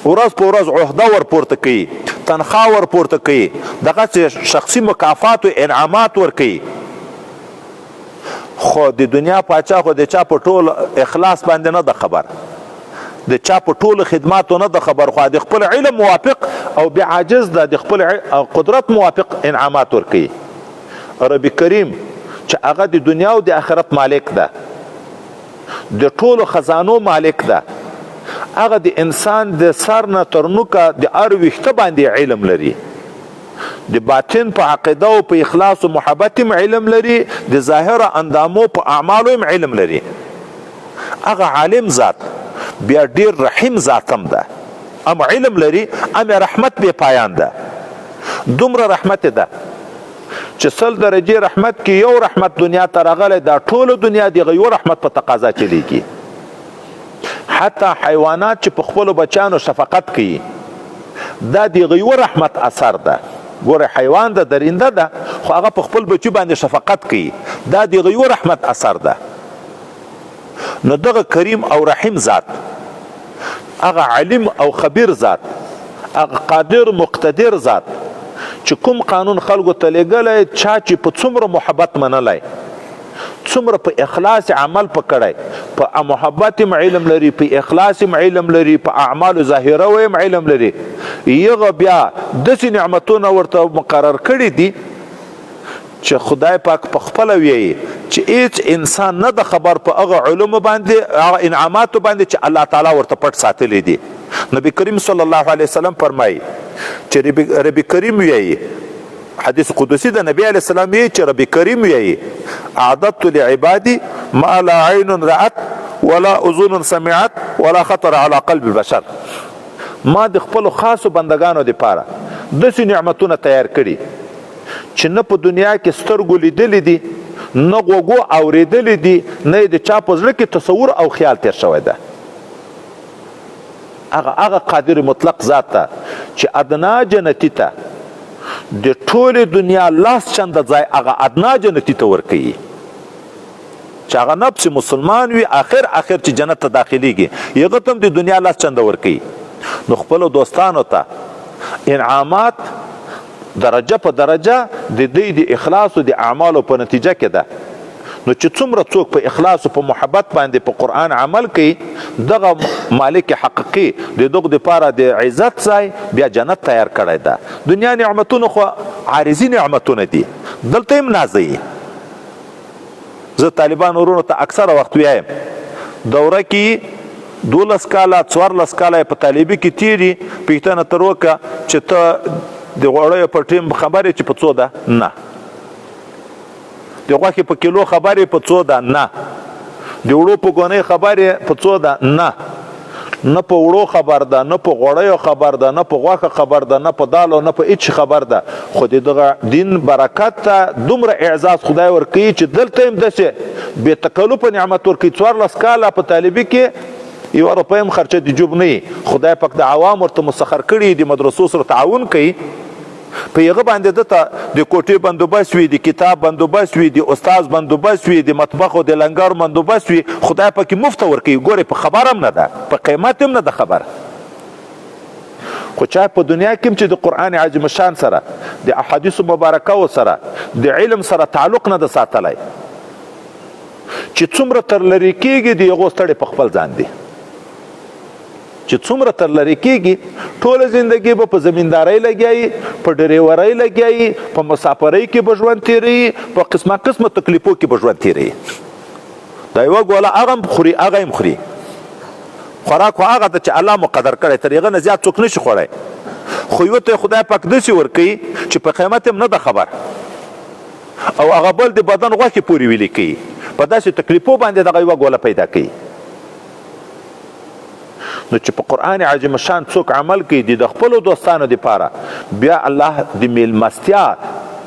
ورځ په ورځ عهده ورپورته کوي، تنخواه ورپورته کوي، دغه شخصي مکافات او انعامات ورکوي. خو د دنیا پاچا خو د چا په ټول اخلاص باندې نه ده خبر، د چا په ټول خدماتو نه ده خبر، خو د خپل علم موافق او بیا عاجز ده د خپل قدرت موافق انعامات ورکوي. رب کریم چې هغه د دنیا او د آخرت مالک ده، د ټولو خزانو مالک ده، هغه د انسان د سر نه تر نوکه د هر ویښته باندې علم لري، د باطن په عقیده او په اخلاص او محبت هم علم لري، د ظاهر اندامو په اعمالو هم علم لري. هغه عالم ذات بیا ډیر رحیم ذات هم ده، ام علم لري ام رحمت بے پایان ده. دومره رحمت ده چې 100 درجه رحمت کې یو رحمت دنیا ته راغلی، دا ټول دنیا د یو رحمت په تقاضا چلیږي. حتی حیوانات چې په خپل بچانو شفقت کوي دا د یو رحمت اثر ده. ګوره حیوان ده درنده ده خو هغه په خپل بچو باندې شفقت کوي، دا د یو رحمت اثر ده. نو دغه کریم او رحیم ذات، هغه علم او خبیر ذات، هغه قادر مقتدر ذات چې کوم قانون خلکو ته لېږلی، چا چې په څومره محبت منلی، څومره په اخلاص عمل پکړی، په محبت هم علم لري، په اخلاص هم علم لري، په اعمالو ظاهره هم علم لري، یغه بیا داسې نعمتونه ورته مقرر کړي دي چې خدای پاک په خپل ویي چې هیڅ انسان نه د خبر په هغه علوم باندې، هغه انعاماتو باندې چې الله تعالی ورته پټ ساتلی دي. نبی کریم صلی الله علیه وسلم فرمایي چې رب کریم ویي، حدیث قدسی د نبی علیه السلام ویي چې رب کریم ویي اعددت لعبادي ما لا عین رأت ولا اذن سمعت ولا خطر على قلب بشر. ما د خپل خاصو بندگانو لپاره داسې نعمتونه تیار کړي چې نه په دنیا کې سترګو لیدلې دي، نه غوږو اورېدلې دي، نه د چا په زړه کې تصور او خیال تیر شوی ده. هغه قادر مطلق ذات ته چې ادنا جنتی ته د ټولې دنیا لاس چنده ځای هغه ادنا جنتی ته ورکوي، چې هغه نفس مسلمان وي آخر چې جنت ته داخليږي یغه تم د دنیا لاس چنده ورکوي. نو خپل دوستانو ته انعامات درجه په درجه د دې د اخلاص او د اعمالو په نتیجه کې ده. نو چې څومره څوک په اخلاص او په محبت باندې په قرآن عمل کوي، دغه مالک حقیقي د دغه لپاره د عزت ځای بیا جنت تیار کړی ده. دنیا نعمتونه خو عارضي نعمتونه دي، دلته هم نازي. زه طالبان ورونو ته اکثره وخت وایم دوره کې 12 کاله 14 کاله په طالبي کې تیری پښتنه تر وکه چې ته د غوړیو په ټیم خبرې چې په څو ده، نه د غوښې په کیلو خبرې په څو ده، نه د وړو په ګونۍ خبرې په څو ده، نه په وړو خبر ده، نه په غوړیو خبر ده، نه په غوښه خبر ده، نه په دالو، نه په هیڅ خبر ده. خو دغه دین برکت ته دومره اعزاز خدای ورکوي چې دلته هم داسې بې تکلفه نعمت ورکوي. 14 کاله په طالبي کې یو روپۍ هم خرچه د جوب نه وي، خدای پاک د عوام ورته مسخر کړي، د مدرسو سره تعاون کوي، په هغه باندې دته د کوټې بندوبست وي، د کتاب بندوبست وي، د استاد بندوبست وي، د مطبخ او د لنګر بندوبست وي، خدای پاک مفت ورکوي. ګوره په خبر هم نه ده، په قیمت هم نه ده خبر. خو چا په دنیا کې چې د قرآن عظیم شان سره، د احادیث مبارکه سره، د علم سره تعلق نه ده ساتلی، چې څومره تر لرې کېږي د هغو ستړی په خپل ځان دی، چې څومره تر لرې کېږي ټوله زندګي به په زمیندارۍ لګیایي، په ډریورۍ لګیایي، په مسافرۍ کې به ژوند تېروي، په قسمه قسمه تکلیفو کې به ژوند تېروي. دا یوه ګوله هغه هم خوري هغه هم خوري، خوراک خو هغه ده چې الله مقدر کړی، تر هغه نه زیات څوک نشي خوړی. خو یو ته خدای پاک داسې ورکوي چې په قیمت هم نه ده خبر، او هغه بل د بدن غوښې پورې ویلې کوي، په داسې تکلیفو باندې دغه یوه ګوله پیدا کوي. نو چې په قرآن عظیم شان څوک عمل کوي د خپلو دوستانو دپاره بیا الله د میلمستیا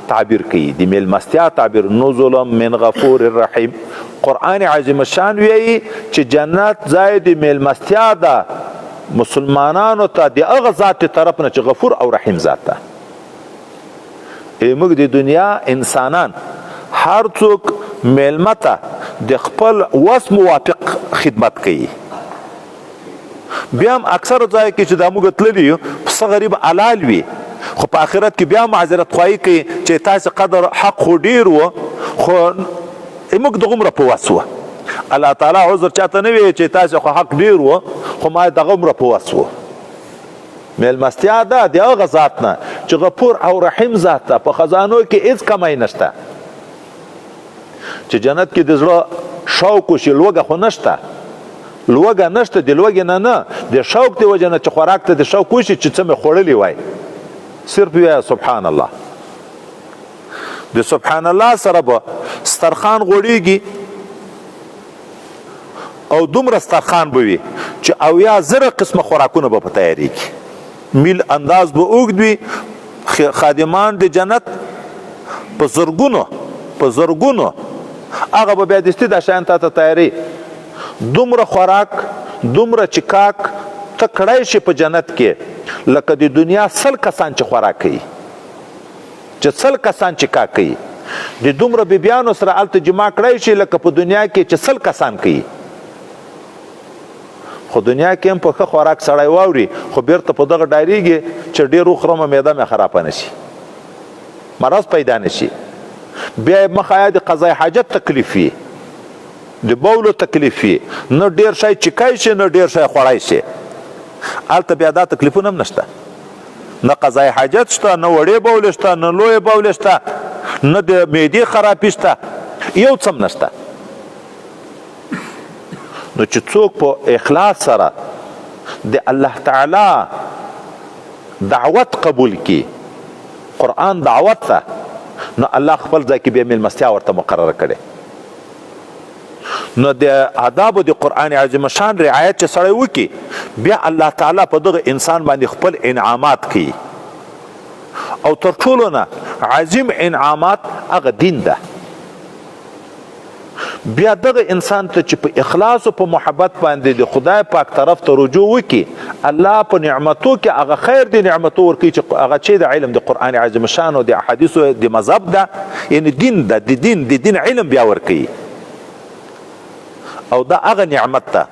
تعبیر کوي د میلمستیا تعبیر نزلا من غفور الرحیم قرآن عظیم شان ویي چې جنت ځای د میلمستیا ده مسلمانانو ته د هغه ذات طرف نه چې غفور او رحیم ذات ده. موږ د دنیا انسانان هر څوک میلمه ته د خپل وس موافق خدمت کوي. بیا هم اکثر ځای کې چې دا موږ تللي یو پسه غریب حلال وي خو په آخرت کې بیا معذرت خواهي کوي چې تاسې قدر حق خو ډېر و خو موږ دغومره په وس وه. الله تعالی عذر چاته نه وی چې تاسې خو حق ډېر و خو ما دغومره په وس و. میلمستیا ده د هغه ذات نه چې غفور او رحیم ذات ده. په خزانو کې هېڅ کمی نشته چې جنت کې د زړه شوق وشي لوږه خو نشته لوږه نشته د لوږې نه د شوق د وجې نه چې خوراک ته د شوق وشي چې څه مې خوړلي وای صرف وایه سبحان الله. د سبحان الله سره به سترخان غوړېږي او دومره سترخان به وي چې 80,000 قسمه خوراکونه به په تیارېږي. میل انداز به اوږد وي. خادمان د جنت په زرګونو هغه به بیا دستي دا شیان تا ته تیاري. دومره خوراک دومره چکاک ته کړی شي په جنت کې لکه د دنیا 100 کسان چې خوراک کوي چې 100 کسان چکاک کوي د دومره بیبیانو سره هلته جمع کړی شي لکه په دنیا کې چې 100 کسان کوي. خو دنیا کې هم په ښه خوراک سړی واوري خو بیرته په دغه ډایریږي چې ډېر وخورمه معده مې خرابه نه شي مرض پیدا نه شي. بیا یې مخه د قضای حاجت تکلیف وي د بولو تکلیف وي نه ډېر شی چکای شي نه ډېر شی خوړی شي. هلته بیا دا تکلیفونه هم نشته نه قضای حاجت شته نه وړې بولې شته نه لویې بولې شته نه د معدې خرابي شته یو څه هم نشته. نو چې څوک په اخلاص سره د الله تعالی دعوت قبول کی قرآن دعوت ته نو الله خپل ځای کې بیا میلمستیا ورته مقرره کړې. نو د آدابو د قرآن عظیم شان رعایت چې سړی وکړي بیا الله تعالی په دغه انسان باندې خپل انعامات کوي او تر ټولو نه عظیم انعامات هغه دین ده. بیا دغه انسان ته چې په اخلاص او په محبت باندې د خدای پاک طرف ته رجوع وکړي الله په نعمتو کې هغه خیر د نعمتو ورکوي چې هغه چې د علم د قرآن عظیم شان او د احادیثو د مذهب ده یعنی دین ده د دین علم بیا ورکوي. او دا هغه نعمت ده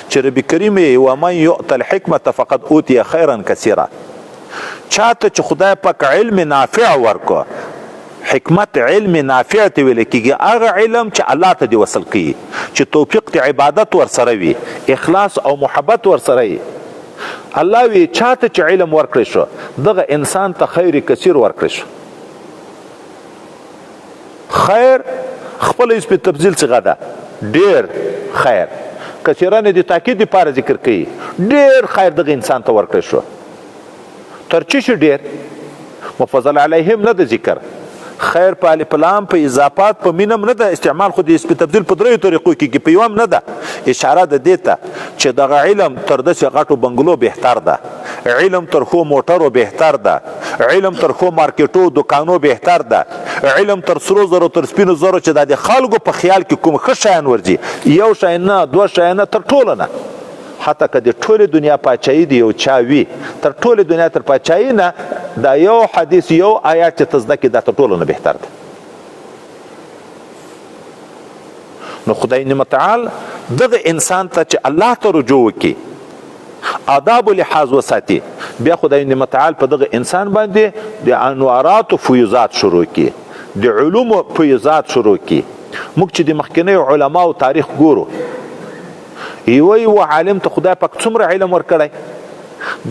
چې رب کریم یې ومن یؤت الحکمة فقد اوتی خیرا کثیرا چاته چې خدای پاک علم نافع ورکو حکمت علم نافع ته ویل کېږي هغه علم چې الله ته دی وصل کوي چې توفیق د عبادت ورسره وي اخلاص او محبت ورسره وي. الله وی چاته چې علم ورکړی شو دغه انسان ته خیر کثیر ورکړی شو. خیر خپل اسم تبذیل څنګه ده ډیر خیر کثیرانه د تاکید لپاره ذکر کوي ډیر خیر دغه انسان ته ورکړی شو. تر چی شي ډیر مفضل علیهم نه د ذکر خیر په الف لام په اضافات په مینم نه ده استعمال خو د اسم تبدیل په درې طریقو کې په یوم نه ده اشاره ده دیته چې دغه علم تر دسه غټو بنگلو بهتر ده علم تر خو موټرو بهتر ده علم تر خو مارکیټو دکانو بهتر ده علم تر سرو زرو تر سپینو زرو چې د خلکو په خیال کې کوم ښه شیان ورځي یو شی نه دوه شی نه تر ټولو نه حتی که د ټولې دنیا پاچایي دی یو چا وي تر ټولې دنیا تر پاچایي نه دا یو حدیث یو آیات چې ته زده کړې دا تر ټولو نه بهتر ده. نو خدای متعال دغه انسان ته چې الله ته رجوع وکړي آداب لحاظ وساتي بیا خدای متعال په دغه انسان باندې د انوارات او فیوزات شروع کړي د علوم او فیوزات شروع کړي. موږ چې د مخکنیو علماو تاریخ ګورو یو عالم ته خدای پاک څومره علم ورکړی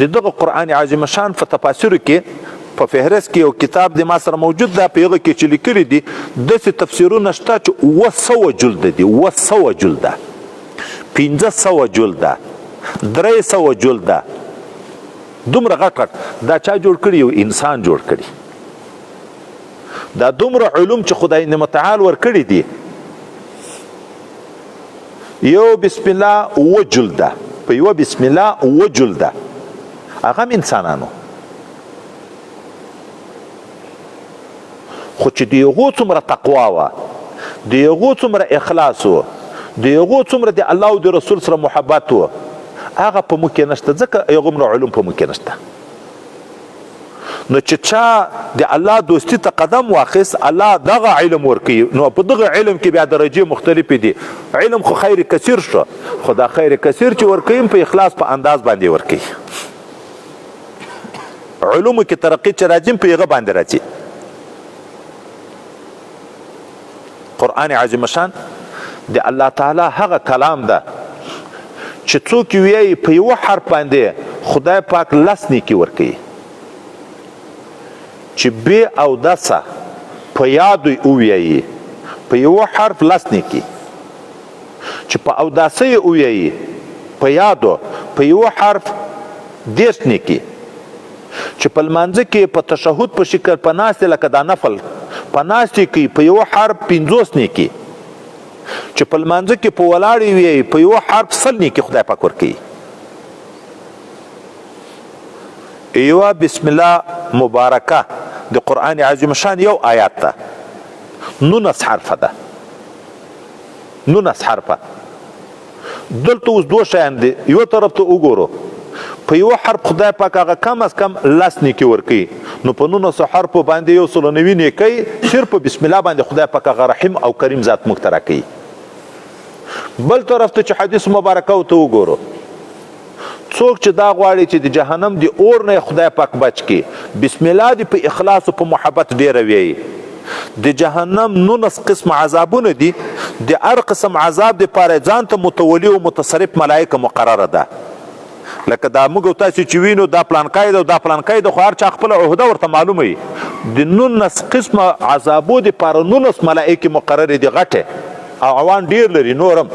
دغه قرآن عظیم شان په تفاسیرو کې په فهرست کې یو کتاب د ما سره موجود ده په هغه کې چې لیکلي دي داسې تفسیرونه شته چې 200 جلده دي 200 جلده 1500 جلده 300 جلده دومره غټ غټ دا چا جوړ کړي یو انسان جوړ کړي دا دومره علوم چې خدای متعال ورکړي دي یو بسم الله و جلده په یوه بسم الله اووه جلده هغه هم انسانانو، خو چې د هغو څومره تقوا وه، د هغو څومره اخلاص و، د هغو څومره د الله او د رسول سره محبت و، هغه په موږ کې نشته، ځکه هغومره علوم په موږ کې نشته. نو چې چا د الله دوستی ته قدم واخیست، الله دغه علم ورکوي. نو په دغه علم کې بیا درجې مختلفې دي. علم خو خیر کثیر شو، خو دا خیر کثیر چې ورکوي په اخلاص په انداز باندې ورکوي. علومو کې ترقي چې راځي په هغه باندې راځي. قرآن عظیم شان د الله تعالی هغه کلام ده چې څوک ویایي په یوه حرف باندې خدای پاک لس نیکي ورکوي. چې بې اودسه په یادو وویایي په یوه حرف لس نیکي، چې په اوداسه یې وویایي په یادو په یوه حرف 10 نیکي، چې په لمانځه کې په تشهد په شکل په ناستې لکه دا نفل په ناستې کې په یوه حرف 50 نیکي، چې په لمانځه کې په ولاړې ویایي په یوه حرف 100 نیکي خدای پاک ورکوي. یوه بسم الله مبارکه د قرآن عظیم شان یو آیات ده، 19 حرفه ده، 19 حرفه. دلته اوس دوه شیان دي، یو طرف ته وګورو په یوه حرف خدای پاک هغه کم از کم 10 نیکي ورکوي. نو په 19 حرفو باندې 190 نیکۍ صرف په بسم الله باندې خدای پاک هغه رحیم او کریم ذات موږ ته راکوي. بل طرف ته چې حدیث مبارکه ته وګورو، څوک چې دا غواړي چې د جهنم د اور نه خدای پاک بچ کړي، بسم الله دې په اخلاص او په محبت ډیره ویایي. د جهنم 19 قسم عذابونه دي، د هر قسم عذاب دپاره ځان ته متولي او متصرف ملایکه مقرره ده. لکه دا موږ او تاسو چې وینو دا پلانکای ده او دا پلانکای ده، خو هر چا خپله عهده ورته معلومه وي. د 19 قسمه عذابو دپاره 19 ملایکې مقررې دي غټې او عوان ډیر لري. نورم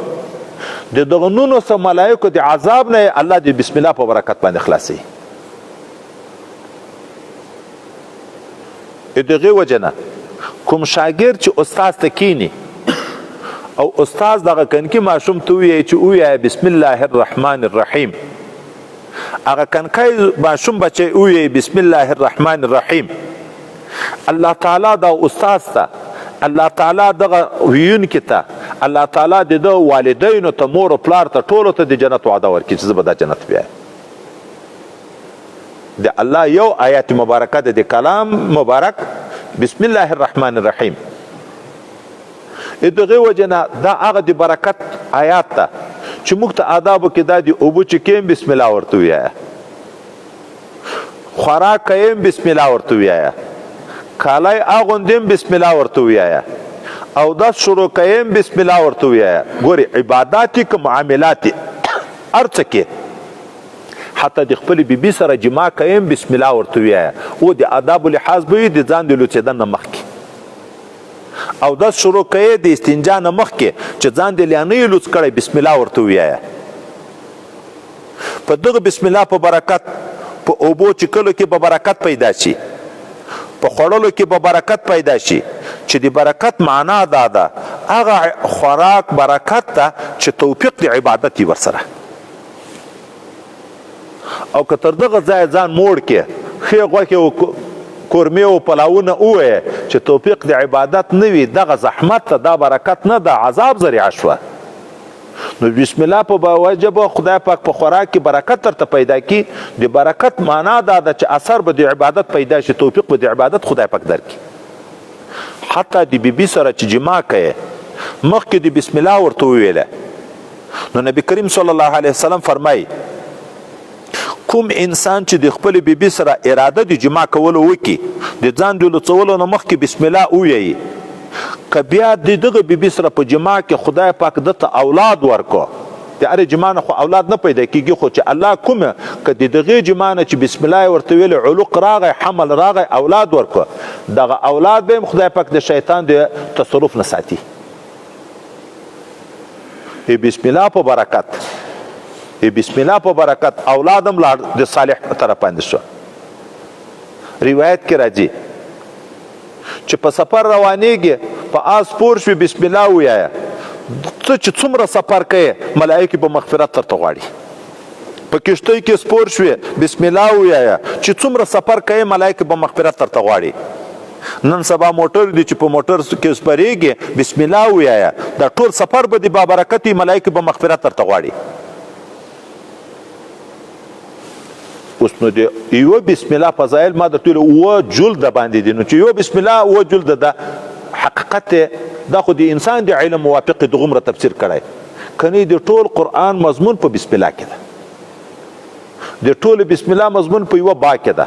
د دغه 19 ملایکو د عذاب نه الله د بسم الله په برکت باندې خلاصوي. دغه وجه نه کوم شاګرد چې استاد ته کینی او استاد دغه کنکي ماشوم ته وایي چې وایي بسم الله الرحمن الرحیم، هغه کنکای ماشوم بچی وایي بسم الله الرحمن الرحیم، الله تعالی دا استاد ته، الله تعالی دغه ویونکي ته، الله تعالی د والدینو ته، مور او پلار ته، ټولو ته د جنت وعده ورکړي چې زه به دا جنت بیایم. د الله یو آیات مبارکه ده، د کلام مبارک بسم الله الرحمن الرحیم. دغه وجه نه دا هغه د برکت آیات ده چې موږ ته آدابو کې دا دي، اوبه چې کیم بسم الله ورته ووایه، خوراک کیم بسم الله ورته ووایه، کالی اغوندیم بسم الله ورته ووایه، او داس شروع کیم بسم الله ورته ووایه. ګوري عباداتي که معاملاتي هر څه کې، حتی د خپل بیبي سره جما کیم بسم الله ورته ووایه. او د آدابو لحاظ به د ځان د لوڅېدن نه مخکې، او داس شروع کوي د استنجا نه مخکې چې ځان د لیانۍ لوڅ کړی بسم الله ورته ووایه. په دغه بسم الله په برکت په اوبو چکلو کې به برکت پیدا شي، په خوړلو کې به برکت پیدا شي. چې د برکت معنا دا ده هغه خوراک برکت ته چې توفیق د عبادت وي ورسره. او که تر دغه ځای ځان موړ کې ښې غوښې او کورمې او پلاونه ووایې چې توفیق د عبادت نه وي، دغه زحمت ته دا برکت نه ده، عذاب ذریعه شوه. نو بسم الله په وجه به خدای پاک په خوراک کې برکت درته پیدا کړي. د برکت معنا دا ده چې اثر به د عبادت پیدا شي، توفیق به د عبادت خدای پاک درکړي. حتی د بیبي سره چې جما کوي مخکې د بسم الله ورته وویله. نو نبی کریم صلی الله علیه وسلم فرمایي کوم انسان چې د خپل بیبي سره اراده د جما کولو وکړي، د ځان د لوڅولو نه مخکې بسم الله ووایي، که بیا د دغه بیبي سره په جما کې خدای پاک دته اولاد ورکو، د هرې جما نه خو اولاد نه پیدا کېږي، خو چې الله کومه که د دغې جما نه چې بسم الله ورته ویلې علوق راغی، حمل راغی، اولاد ورکو، دغه اولاد به هم خدای پاک د شیطان د تصرف نه ساتي. بسم الله په برکت، بسم الله په برکت اولاد هم لاړ د صالح په طرف باندې شو. روایت کې راځي چې په سفر روانېږي، په آس پور شوي بسم الله ووایه، ته چې څومره سفر کوې ملایکې به مغفرت درته غواړي. په کشتۍ کې سپور شوې بسم الله ووایه چې څومره سفر کوي ملایکه به مغفرت درته غواړي نن سبا موټر دي چې په موټر کې سپریږي بسم الله ووایه دا ټول سفر به د بابرکت ملایکه به مغفرت درته غواړي اوس نو د یو بسم الله فضایل ما درته ویل اوه جلده باندې دي نو چې یو بسم الله اوه جلده ده حقیقت دا خو د انسان د علم موافق دغومره تفسیر کړی کنی د ټول قرآن مضمون په بسم الله کې ده د ټول بسم الله مضمون په یوه با کې ده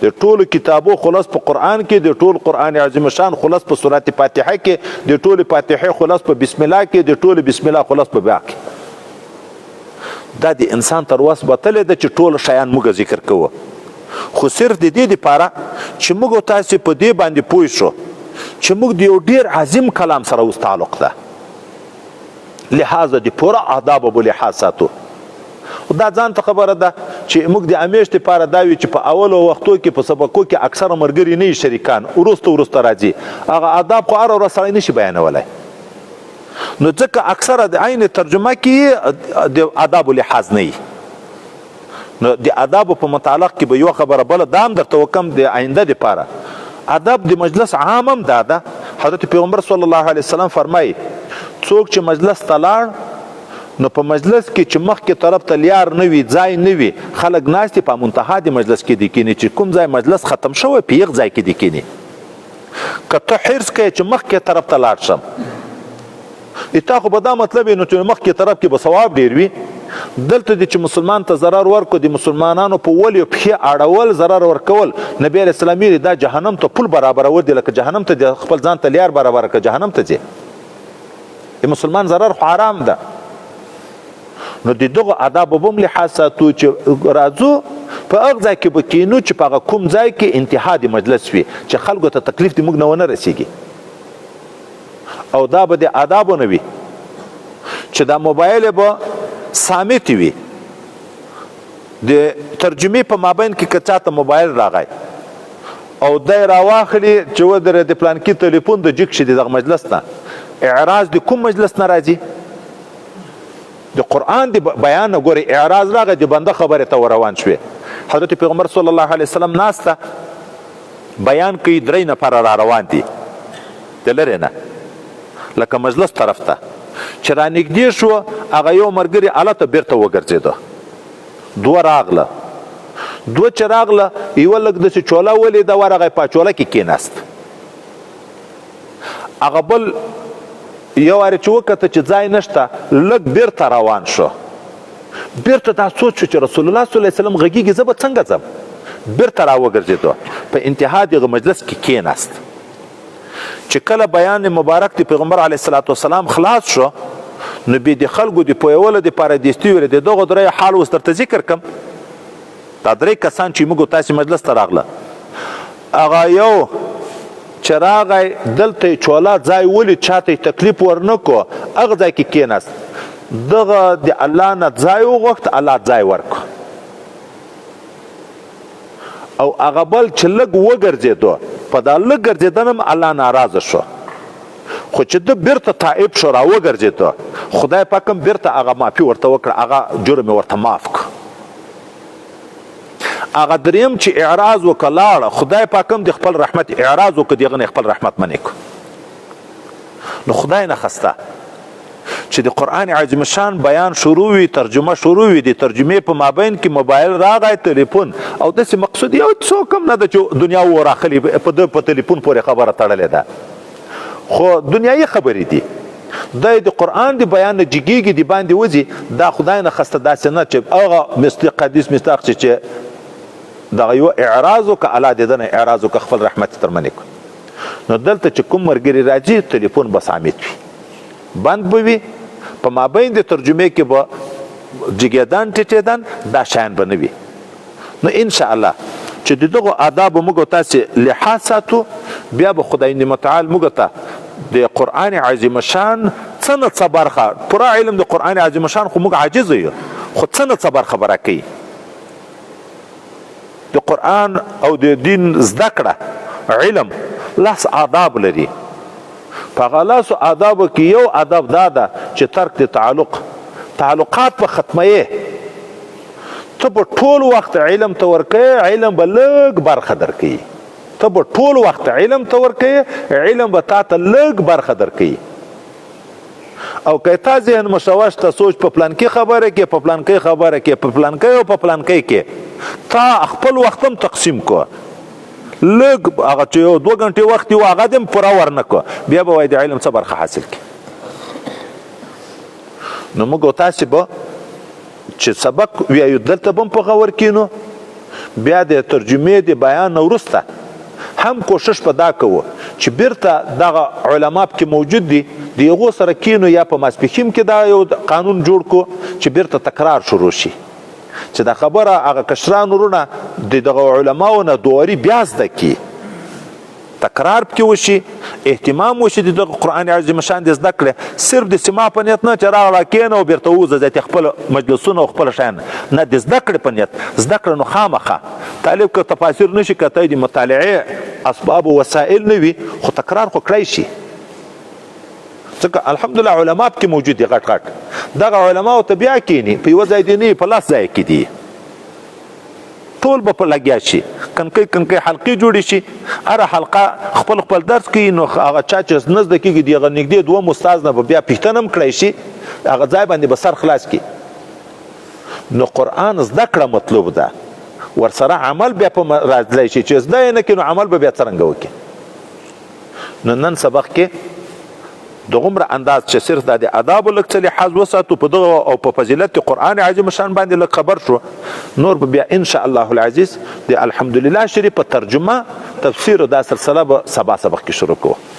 د ټول کتابو خلاص په قرآن کې د ټول قرآن عظیم شان خلاص په سورت فاتحه کې د ټول فاتحه خلاص په بسم الله کې د ټول بسم الله خلاص په با کې دا د انسان تر وس بتلی ده چې ټول شیان موږ ذکر کوو خو صرف د دې دپاره چې موږ تاسې په دې باندې پوه شو چې موږ د یو ډېر عظیم کلام سره اوس تعلق ده لحاظه د پوره آدابو به لحاظ ساتو دا ځان ته خبره ده چې موږ د همیش دپاره دا وي چې په اولو وختو کې په سبقو کې اکثره ملګري نه وي شریکان وروسته راځي هغه آداب خو هره ورځ سړی نشي بیانولی نو ځکه اکثره د عین ترجمه کې د آدابو لحاظ نه وي نو د آدابو په متعلق کې به یو خبره بله دا هم درته وکم د آینده دپاره ادب د مجلس عام هم دا ده حضرت پیغمبر صلی الله علیه وسلم فرمایي څوک چې مجلس ته لاړ نو په مجلس کې چې مخکې طرف ته لیار نه وي ځای نه وي خلک ناست په منتها د مجلس کې دي کینی چې کوم ځای مجلس ختم شوی په یغ ځای کې دي کینی که ته حرص کوې چې مخکې طرف ته لاړ شم تا خو به دا مطلب نو چې مخکې طرف کې به ثواب ډیر وي دلته دي چې مسلمان ته ضرر ورکو د مسلمانانو په ولیو پښې اړول ضرر ورکول نبی علیه السلام ویلي دا جهنم ته پل برابرول دي لکه جهنم ته خپل ځان ته لیار برابره کړه جهنم ته ځي د مسلمان ضرر خو حرام ده نو د دغه آدابو به هم لحاظ ساتو چې راځو په هغه ځای کې به کینو چې په هغه کوم ځای کې انتها د مجلس وي چې خلکو ته تکلیف د موږ نه ونه رسیږي او دا به د آدابو نه وي چې دا موبایل به صامت وي د ترجمې په مابین کې که چاته موبایل راغی او دی راواخلي چې ودرې د پلانکي تلیفون د جګ شي دغه مجلس نه اعراض د کوم مجلس نه راځي د قرآن د بیان نه ګورې اعراض راغی د بنده خبرې ته روان شوې حضرت پیغمبر صلی الله علیه وسلم ناسته بیان کوي 3 نفر را روان دي د لرې نه لکه مجلس طرف ته چې را نږدې شو هغه یو ملګري هلته بیرته وګرځېده دوه راغله دوه چې راغله یوه لږ داسې چوله ولیده ورغی په چوله کې کېناست هغه بل یو وارې چې وکته چې ځای نشته لږ بیرته روان شو بیرته دا سوچ شو چې رسول الله صلی الله علیه وسلم غږیږي زه به څنګه ځم بیرته را وګرځېدو په انتها دغه مجلس کې کېناست چې کله بیان مبارک د پیغمبر علیه الصلاة والسلام خلاص شو نو بیا د خلکو د پویولو دپاره دستي ویل د دغو درې حال اوس درته ذکر کړم دا 3 کسان چې موږ تاسې مجلس ته راغله هغه یو چې راغی دلته یې چوله ځای ولید چاته یې تکلیف ورنه کو هغه ځای کې کېناست دغه د الله نه ځای وغوښت الله ځای ورکړ او هغه بل چې لږ وګرځېدو په دا لږ ګرځېدن هم الله ناراضه شو خو چې ده بیرته تائب شو را وګرځېدو خدای پاک هم بیرته هغه معافي ورته وکړه هغه جرم یې ورته معاف کړ هغه دریم چې اعراض وکړه لاړه خدای پاک هم د خپل رحمت اعراض وکړه د هغه نه خپل رحمت منې کړ نو خدای نه خسته چې د قرآن عظیم شان بیان شروع وي ترجمه شروع وي د ترجمې په مابین کې موبایل راغی تلیفون او داسې مقصود یو څوک هم نه ده چې دنیا وراخلي په تلیفون پورې خبره تړلې ده خو دنیایي خبرې دي دا د قرآن د بیان نه جګیږي د باندې وځي دا خدای نه خسته داسې نه چې هغه مصداق حدیث مصداق چې دغه یو اعراض وکړه الله د ده نه اعراض وکړه خپل رحمت یې تر منې کړ نو دلته چې کوم ملګري راځي تلیفون به صامت وي بند به وي په مابین د ترجمې کې به جګېدن ټیټېدن دا شیان به نه وي نو انشاءالله چې د دغو آدابو موږ تاسې لحاظ ساتو بیا به خدای متعال موږ ته د قرآن عظیم شان څه نه څه برخه پوره علم د قرآن عظیم شان خو موږ عاجز یو خو څه نه څه برخه به راکوي د قرآن او د دین زده کړه علم لس آداب لري په هغه لسو آدابو کې یو ادب دا ده چې ترک د تعلق تعلقات په ختمه ته په ټول وخت علم ته ورکې علم به لږ برخه درکوي ته په ټول وخت علم ته ورکې علم به تا ته لږ برخه درکوي او که تا ذهن مشوش ته سوچ په پلانکي خبره کې په پلانکي خبره کې په پلانکي او په پلانکي کې تا خپل وخت هم تقسیم کو لږ هغه چې یو 2 غنټې وخت یو هغه دې پوره ورنه کو بیا به وایي د علم څه برخه حاصل کړي نو موږ تاسې به چې سبق ویایو دلته به هم په غور کینو بیا د ترجمې د بیان نه وروسته هم کوشش په دا کوو چې بیرته دغه علما پکې موجود دي د هغو سره کینو یا په ماسپښین کې دا یو قانون جوړ کو چې بیرته تکرار شروع شي چې دا خبره هغه کشران ورونه د دغه علماو نه دواري بیا زده کړي تکرار پکې وشي اهتمام وشي د دغه قرآن عظیم شان د زده کړې صرف د سما په نیت نه چې راغله کېنه او بیرته ووځه ځای خپل مجلسونه او خپل شیان نه د زده کړې په نیت زده کړه نو خامخه طالب که تفاسیر نشي کته د مطالعې اسباب و وسایل نه وي خو تکرار خو کړی شي ځکه الحمدلله علما پکې موجود دي غټ غټ دغه علماو ته بیا کیني په یوه ځای دي نه په لاس ځای کې دي ټول به په لګیا شي کنکۍ حلقې جوړې شي هره حلقه خپل خپل درس کوي نو هغه چا چې نه زده کېږي د هغه نږدې 2 استاد نه به بیا پوښتنه هم کړی شي هغه ځای باندې به سر خلاص کړي نو قرآن زده کړه مطلوب ده ورسره عمل بیا په راتلی شي چې زده یې نه کړي نو عمل به بیا څرنګه وکړي نو نن سبق کې دغومره انداز چې صرف د آداب لږ څه لحاظ وساتو په دغه او په فضیلت قرآن عظیم شان باندې لږ خبر شو نور به بیا ان شاء الله العزیز د الحمدلله شریف په ترجمه تفسیر او دا سلسله به سبا سبق کې شروع کوو